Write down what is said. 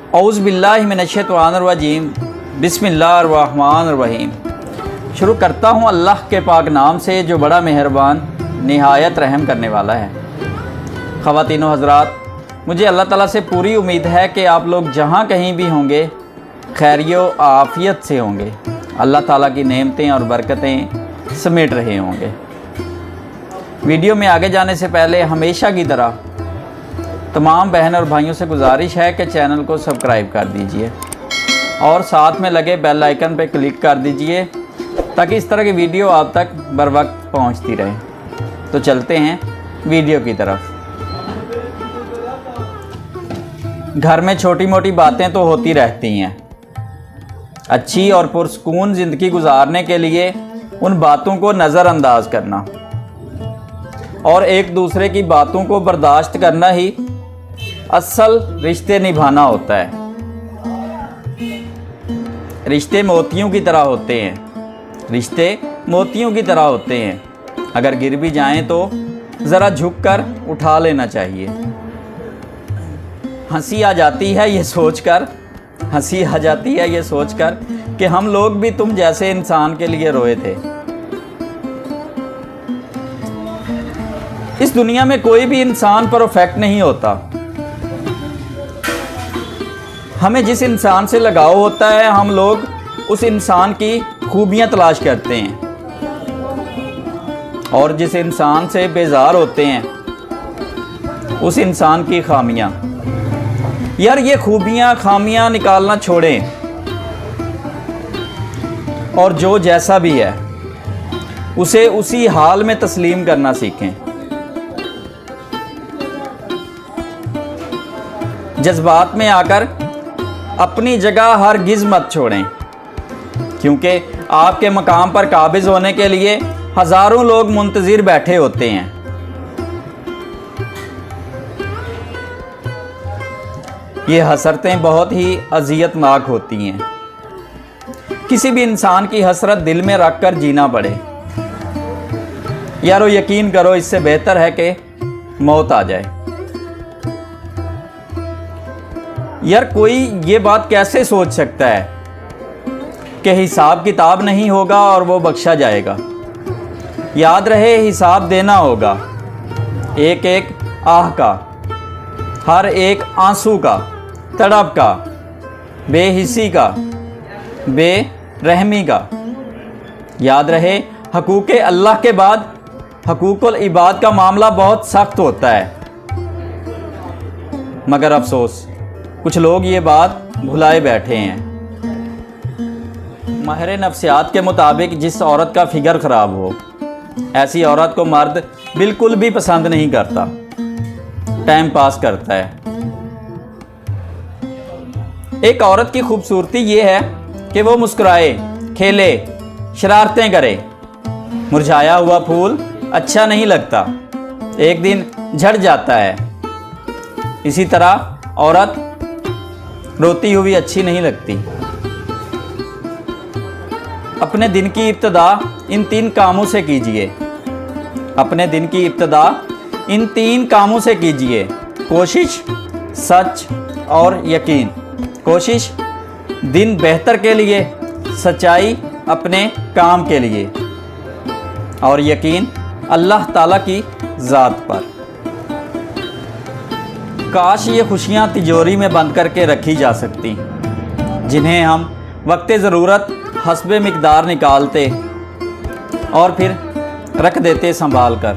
औज़ु बिल्लाहि मिनश्शैतानिर्रजीम बिस्मिल्लाहिर्रहमानिर्रहीम। शुरू करता हूँ अल्लाह के पाक नाम से जो बड़ा मेहरबान निहायत रहम करने वाला है। ख़वातीनो हज़रात, मुझे अल्लाह ताला से पूरी उम्मीद है कि आप लोग जहाँ कहीं भी होंगे खैरियो आफ़ियत से होंगे, अल्लाह ताला की नेमतें और बरकतें समेट रहे होंगे। वीडियो में आगे जाने से पहले हमेशा की तरह तमाम बहन और भाइयों से गुजारिश है कि चैनल को सब्सक्राइब कर दीजिए और साथ में लगे बेल आइकन पर क्लिक कर दीजिए ताकि इस तरह की वीडियो आप तक बर वक्त पहुँचती रहे। तो चलते हैं वीडियो की तरफ। घर में छोटी मोटी बातें तो होती रहती हैं। अच्छी और पुरसकून ज़िंदगी गुजारने के लिए उन बातों को नज़रअंदाज करना और एक दूसरे की बातों को बर्दाश्त करना ही असल रिश्ते निभाना होता है। रिश्ते मोतियों की तरह होते हैं, रिश्ते मोतियों की तरह होते हैं। अगर गिर भी जाएं तो ज़रा झुककर उठा लेना चाहिए। हंसी आ जाती है ये सोचकर कि हम लोग भी तुम जैसे इंसान के लिए रोए थे। इस दुनिया में कोई भी इंसान परफेक्ट नहीं होता। हमें जिस इंसान से लगाव होता है हम लोग उस इंसान की खूबियां तलाश करते हैं और जिस इंसान से बेजार होते हैं उस इंसान की खामियां। यार ये खूबियां खामियां निकालना छोड़ें और जो जैसा भी है उसे उसी हाल में तस्लीम करना सीखें। जज्बात में आकर अपनी जगह हरगिज़ मत छोड़ें, क्योंकि आपके मकाम पर काबिज़ होने के लिए हज़ारों लोग मुंतज़िर बैठे होते हैं। ये हसरतें बहुत ही अज़ियतनाक होती हैं। किसी भी इंसान की हसरत दिल में रख कर जीना पड़े। यारो यकीन करो, इससे बेहतर है कि मौत आ जाए। यार कोई ये बात कैसे सोच सकता है कि हिसाब किताब नहीं होगा और वो बख्शा जाएगा। याद रहे हिसाब देना होगा, एक एक आह का, हर एक आंसू का, तड़प का, बेहिसी का, बेरहमी का। याद रहे हकूक़े अल्लाह के बाद हकूक़ुल इबाद का मामला बहुत सख्त होता है। मगर अफसोस कुछ लोग ये बात भुलाए बैठे हैं। माहिर नफ्सियात के मुताबिक जिस औरत का फिगर ख़राब हो ऐसी औरत को मर्द बिल्कुल भी पसंद नहीं करता, टाइम पास करता है। एक औरत की खूबसूरती ये है कि वो मुस्कुराए, खेले, शरारतें करे। मुरझाया हुआ फूल अच्छा नहीं लगता, एक दिन झड़ जाता है। इसी तरह औरत रोती हुई अच्छी नहीं लगती। अपने दिन की इब्तिदा इन 3 कामों से कीजिए। अपने दिन की इब्तिदा इन 3 कामों से कीजिए: कोशिश, सच और यकीन। कोशिश दिन बेहतर के लिए, सच्चाई अपने काम के लिए और यकीन अल्लाह ताला की ज़ात पर। काश ये खुशियाँ तिजोरी में बंद करके रखी जा सकती, जिन्हें हम वक्त ज़रूरत हस्बे मिक़दार निकालते और फिर रख देते संभाल कर।